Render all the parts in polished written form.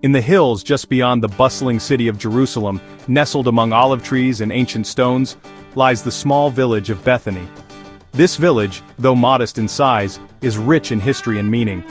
In the hills just beyond the bustling city of Jerusalem, nestled among olive trees and ancient stones, lies the small village of Bethany. This village, though modest in size, is rich in history and meaning.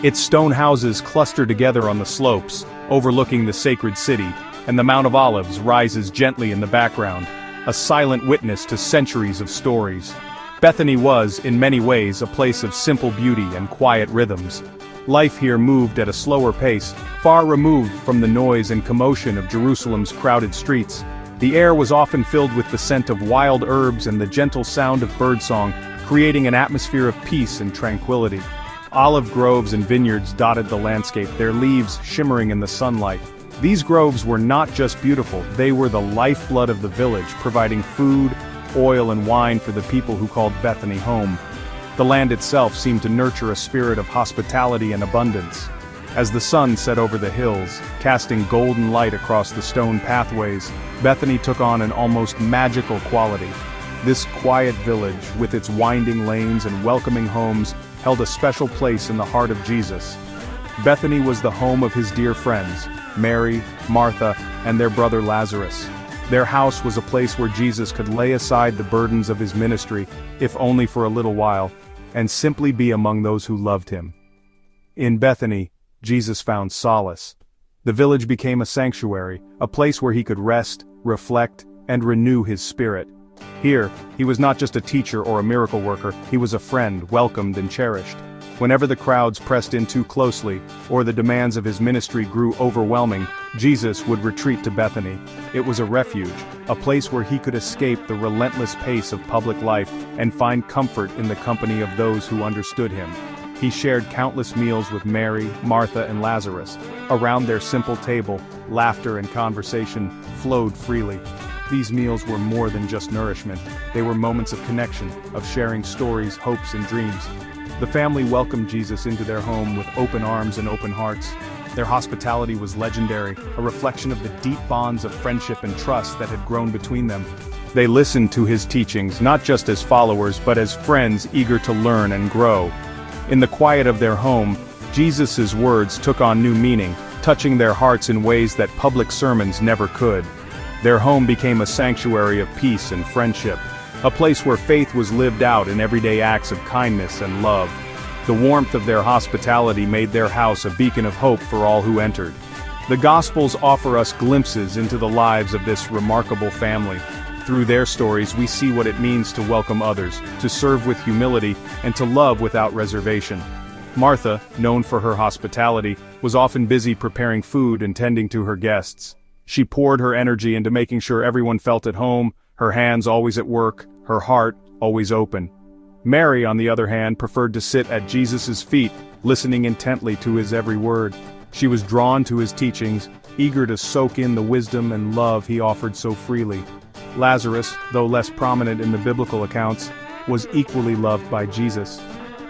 Its stone houses cluster together on the slopes, overlooking the sacred city, and the Mount of Olives rises gently in the background, a silent witness to centuries of stories. Bethany was, in many ways, a place of simple beauty and quiet rhythms. Life here moved at a slower pace, far removed from the noise and commotion of Jerusalem's crowded streets. The air was often filled with the scent of wild herbs and the gentle sound of birdsong, creating an atmosphere of peace and tranquility. Olive groves and vineyards dotted the landscape, their leaves shimmering in the sunlight. These groves were not just beautiful, they were the lifeblood of the village, providing food, oil and wine for the people who called Bethany home. The land itself seemed to nurture a spirit of hospitality and abundance. As the sun set over the hills, casting golden light across the stone pathways, Bethany took on an almost magical quality. This quiet village, with its winding lanes and welcoming homes, held a special place in the heart of Jesus. Bethany was the home of his dear friends, Mary, Martha, and their brother Lazarus. Their house was a place where Jesus could lay aside the burdens of his ministry, if only for a little while, and simply be among those who loved him. In Bethany, Jesus found solace. The village became a sanctuary, a place where he could rest, reflect, and renew his spirit. Here, he was not just a teacher or a miracle worker, he was a friend, welcomed and cherished. Whenever the crowds pressed in too closely, or the demands of his ministry grew overwhelming, Jesus would retreat to Bethany. It was a refuge, a place where he could escape the relentless pace of public life and find comfort in the company of those who understood him. He shared countless meals with Mary, Martha, and Lazarus. Around their simple table, laughter and conversation flowed freely. These meals were more than just nourishment, they were moments of connection, of sharing stories, hopes, and dreams. The family welcomed Jesus into their home with open arms and open hearts. Their hospitality was legendary, a reflection of the deep bonds of friendship and trust that had grown between them. They listened to his teachings, not just as followers but as friends eager to learn and grow. In the quiet of their home, Jesus' words took on new meaning, touching their hearts in ways that public sermons never could. Their home became a sanctuary of peace and friendship, a place where faith was lived out in everyday acts of kindness and love. The warmth of their hospitality made their house a beacon of hope for all who entered. The Gospels offer us glimpses into the lives of this remarkable family. Through their stories we see what it means to welcome others, to serve with humility, and to love without reservation. Martha, known for her hospitality, was often busy preparing food and tending to her guests. She poured her energy into making sure everyone felt at home, her hands always at work, her heart always open. Mary, on the other hand, preferred to sit at Jesus' feet, listening intently to his every word. She was drawn to his teachings, eager to soak in the wisdom and love he offered so freely. Lazarus, though less prominent in the biblical accounts, was equally loved by Jesus.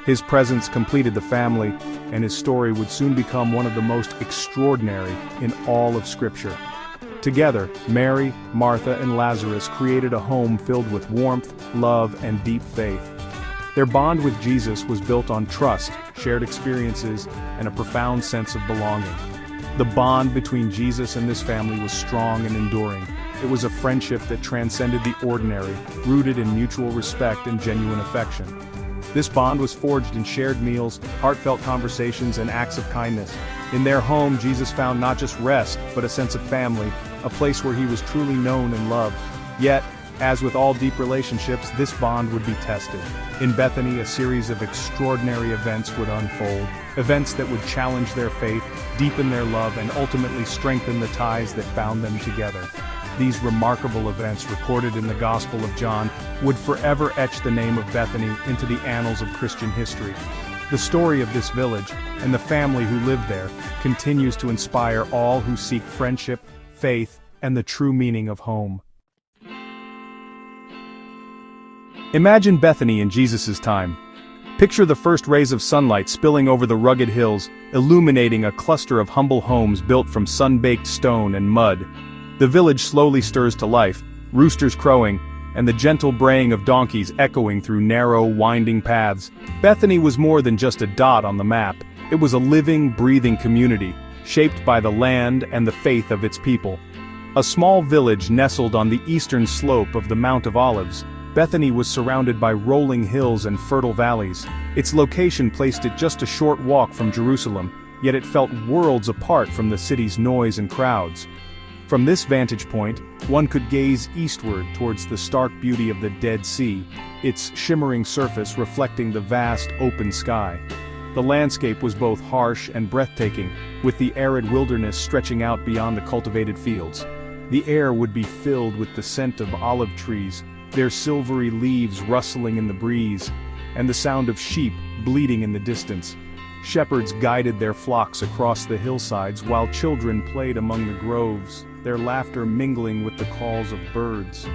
His presence completed the family, and his story would soon become one of the most extraordinary in all of Scripture. Together, Mary, Martha, and Lazarus created a home filled with warmth, love, and deep faith. Their bond with Jesus was built on trust, shared experiences, and a profound sense of belonging. The bond between Jesus and this family was strong and enduring. It was a friendship that transcended the ordinary, rooted in mutual respect and genuine affection. This bond was forged in shared meals, heartfelt conversations, and acts of kindness. In their home, Jesus found not just rest, but a sense of family, a place where he was truly known and loved. Yet, as with all deep relationships, this bond would be tested. In Bethany, a series of extraordinary events would unfold, events that would challenge their faith, deepen their love, and ultimately strengthen the ties that bound them together. These remarkable events recorded in the Gospel of John would forever etch the name of Bethany into the annals of Christian history. The story of this village, and the family who lived there, continues to inspire all who seek friendship, faith, and the true meaning of home. Imagine Bethany in Jesus' time. Picture the first rays of sunlight spilling over the rugged hills, illuminating a cluster of humble homes built from sun-baked stone and mud. The village slowly stirs to life, roosters crowing, and the gentle braying of donkeys echoing through narrow, winding paths. Bethany was more than just a dot on the map. It was a living, breathing community, shaped by the land and the faith of its people. A small village nestled on the eastern slope of the Mount of Olives, Bethany was surrounded by rolling hills and fertile valleys. Its location placed it just a short walk from Jerusalem, yet it felt worlds apart from the city's noise and crowds. From this vantage point, one could gaze eastward towards the stark beauty of the Dead Sea, its shimmering surface reflecting the vast open sky. The landscape was both harsh and breathtaking, with the arid wilderness stretching out beyond the cultivated fields. The air would be filled with the scent of olive trees, their silvery leaves rustling in the breeze, and the sound of sheep bleating in the distance. Shepherds guided their flocks across the hillsides while children played among the groves, their laughter mingling with the calls of birds.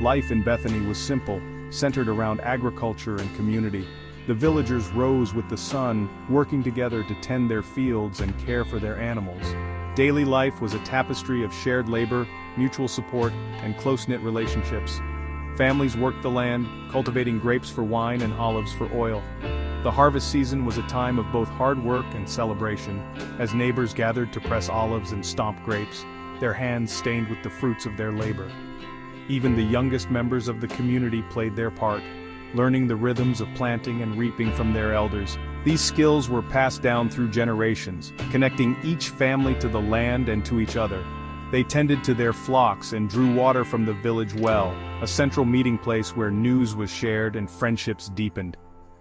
Life in Bethany was simple, centered around agriculture and community. The villagers rose with the sun, working together to tend their fields and care for their animals. Daily life was a tapestry of shared labor, mutual support, and close-knit relationships. Families worked the land, cultivating grapes for wine and olives for oil. The harvest season was a time of both hard work and celebration, as neighbors gathered to press olives and stomp grapes, their hands stained with the fruits of their labor. Even the youngest members of the community played their part, learning the rhythms of planting and reaping from their elders. These skills were passed down through generations, connecting each family to the land and to each other. They tended to their flocks and drew water from the village well, a central meeting place where news was shared and friendships deepened.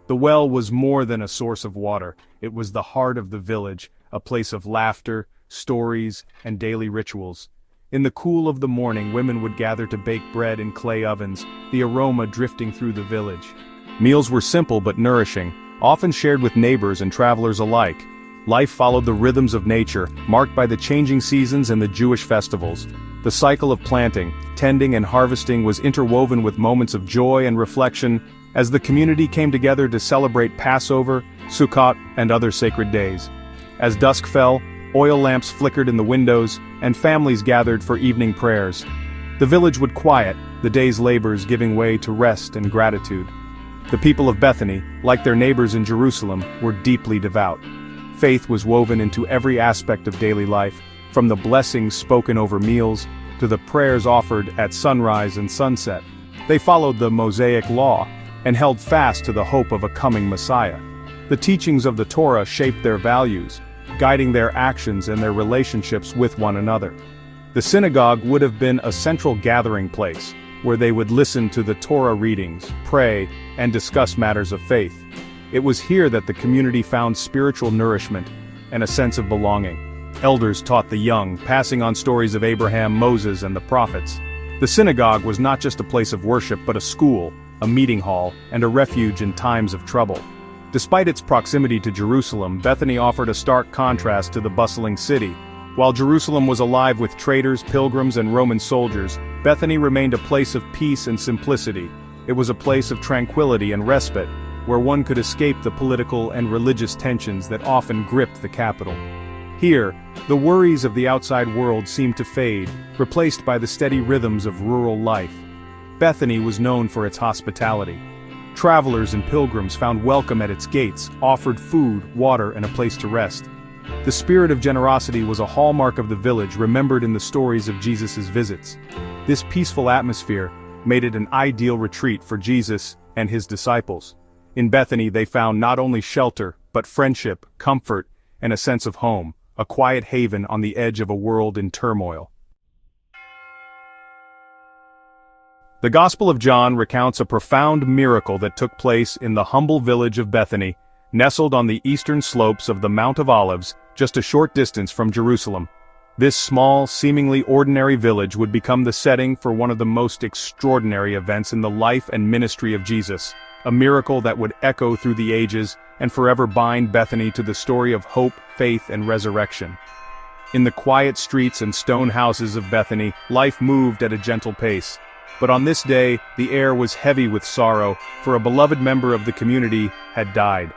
The well was more than a source of water, it was the heart of the village, a place of laughter, stories, and daily rituals. In the cool of the morning, women would gather to bake bread in clay ovens, the aroma drifting through the village. Meals were simple but nourishing, often shared with neighbors and travelers alike. Life followed the rhythms of nature, marked by the changing seasons and the Jewish festivals. The cycle of planting, tending and harvesting was interwoven with moments of joy and reflection as the community came together to celebrate Passover, Sukkot, and other sacred days. As dusk fell, oil lamps flickered in the windows, and families gathered for evening prayers. The village would quiet, the day's labors giving way to rest and gratitude. The people of Bethany, like their neighbors in Jerusalem, were deeply devout. Faith was woven into every aspect of daily life, from the blessings spoken over meals, to the prayers offered at sunrise and sunset. They followed the Mosaic law, and held fast to the hope of a coming Messiah. The teachings of the Torah shaped their values, guiding their actions and their relationships with one another. The synagogue would have been a central gathering place, where they would listen to the Torah readings, pray, and discuss matters of faith. It was here that the community found spiritual nourishment and a sense of belonging. Elders taught the young, passing on stories of Abraham, Moses, and the prophets. The synagogue was not just a place of worship but a school, a meeting hall, and a refuge in times of trouble. Despite its proximity to Jerusalem, Bethany offered a stark contrast to the bustling city. While Jerusalem was alive with traders, pilgrims, and Roman soldiers, Bethany remained a place of peace and simplicity. It was a place of tranquility and respite, where one could escape the political and religious tensions that often gripped the capital. Here, the worries of the outside world seemed to fade, replaced by the steady rhythms of rural life. Bethany was known for its hospitality. Travelers and pilgrims found welcome at its gates, offered food, water, and a place to rest. The spirit of generosity was a hallmark of the village, remembered in the stories of Jesus' visits. This peaceful atmosphere made it an ideal retreat for Jesus and his disciples. In Bethany they found not only shelter, but friendship, comfort, and a sense of home, a quiet haven on the edge of a world in turmoil. The Gospel of John recounts a profound miracle that took place in the humble village of Bethany, nestled on the eastern slopes of the Mount of Olives, just a short distance from Jerusalem. This small, seemingly ordinary village would become the setting for one of the most extraordinary events in the life and ministry of Jesus, a miracle that would echo through the ages and forever bind Bethany to the story of hope, faith, and resurrection. In the quiet streets and stone houses of Bethany, life moved at a gentle pace. But on this day, the air was heavy with sorrow, for a beloved member of the community had died.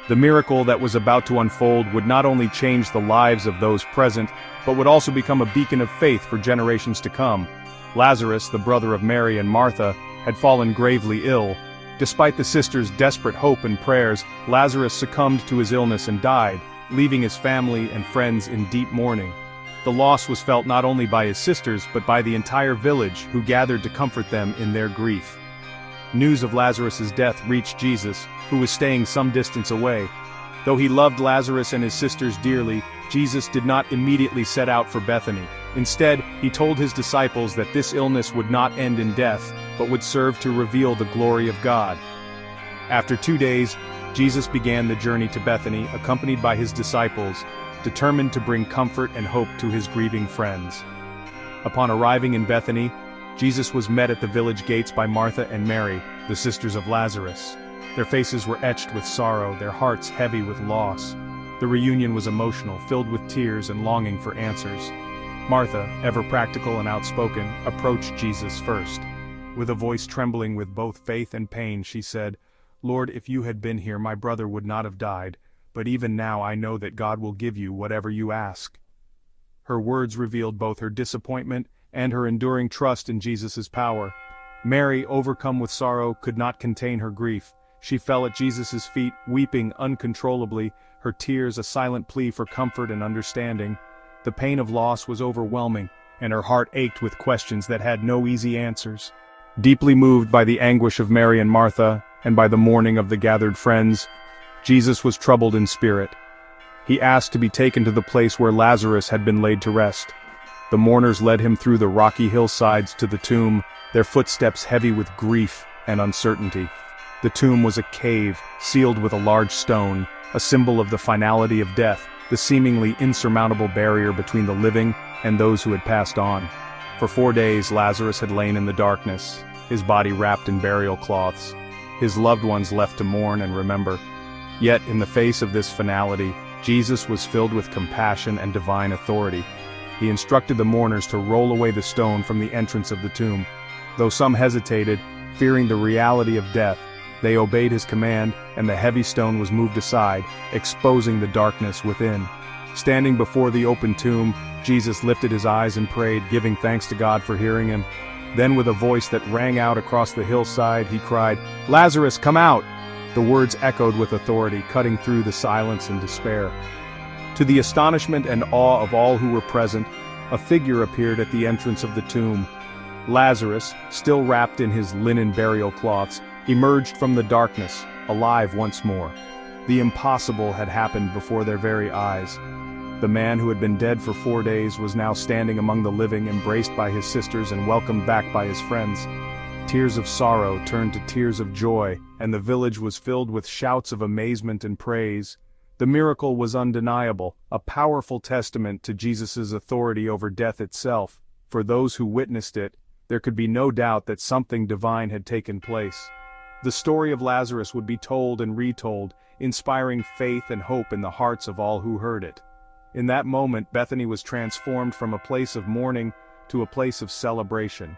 The miracle that was about to unfold would not only change the lives of those present, but would also become a beacon of faith for generations to come. Lazarus, the brother of Mary and Martha, had fallen gravely ill. Despite the sisters' desperate hope and prayers, Lazarus succumbed to his illness and died, leaving his family and friends in deep mourning. The loss was felt not only by his sisters but by the entire village, who gathered to comfort them in their grief. News of Lazarus' death reached Jesus, who was staying some distance away. Though he loved Lazarus and his sisters dearly, Jesus did not immediately set out for Bethany. Instead, he told his disciples that this illness would not end in death, but would serve to reveal the glory of God. After 2 days, Jesus began the journey to Bethany, accompanied by his disciples, determined to bring comfort and hope to his grieving friends. Upon arriving in Bethany, Jesus was met at the village gates by Martha and Mary, the sisters of Lazarus. Their faces were etched with sorrow, their hearts heavy with loss. The reunion was emotional, filled with tears and longing for answers. Martha, ever practical and outspoken, approached Jesus first. With a voice trembling with both faith and pain, she said, "Lord, if you had been here, my brother would not have died, but even now I know that God will give you whatever you ask." Her words revealed both her disappointment and her enduring trust in Jesus' power. Mary, overcome with sorrow, could not contain her grief. She fell at Jesus' feet, weeping uncontrollably, her tears a silent plea for comfort and understanding. The pain of loss was overwhelming, and her heart ached with questions that had no easy answers. Deeply moved by the anguish of Mary and Martha, and by the mourning of the gathered friends, Jesus was troubled in spirit. He asked to be taken to the place where Lazarus had been laid to rest. The mourners led him through the rocky hillsides to the tomb, their footsteps heavy with grief and uncertainty. The tomb was a cave, sealed with a large stone, a symbol of the finality of death, the seemingly insurmountable barrier between the living and those who had passed on. For 4 days Lazarus had lain in the darkness, his body wrapped in burial cloths, his loved ones left to mourn and remember. Yet in the face of this finality, Jesus was filled with compassion and divine authority. He instructed the mourners to roll away the stone from the entrance of the tomb. Though some hesitated, fearing the reality of death, they obeyed his command, and the heavy stone was moved aside, exposing the darkness within. Standing before the open tomb, Jesus lifted his eyes and prayed, giving thanks to God for hearing him. Then with a voice that rang out across the hillside, he cried, "Lazarus, come out!" The words echoed with authority, cutting through the silence and despair. To the astonishment and awe of all who were present, a figure appeared at the entrance of the tomb. Lazarus, still wrapped in his linen burial cloths, emerged from the darkness, alive once more. The impossible had happened before their very eyes. The man who had been dead for 4 days was now standing among the living, embraced by his sisters and welcomed back by his friends. Tears of sorrow turned to tears of joy, and the village was filled with shouts of amazement and praise. The miracle was undeniable, a powerful testament to Jesus' authority over death itself. For those who witnessed it, there could be no doubt that something divine had taken place. The story of Lazarus would be told and retold, inspiring faith and hope in the hearts of all who heard it. In that moment, Bethany was transformed from a place of mourning to a place of celebration.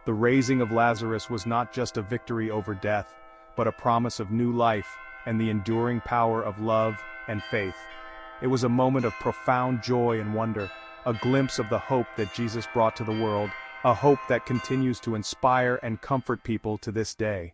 The raising of Lazarus was not just a victory over death, but a promise of new life and the enduring power of love and faith. It was a moment of profound joy and wonder, a glimpse of the hope that Jesus brought to the world, a hope that continues to inspire and comfort people to this day.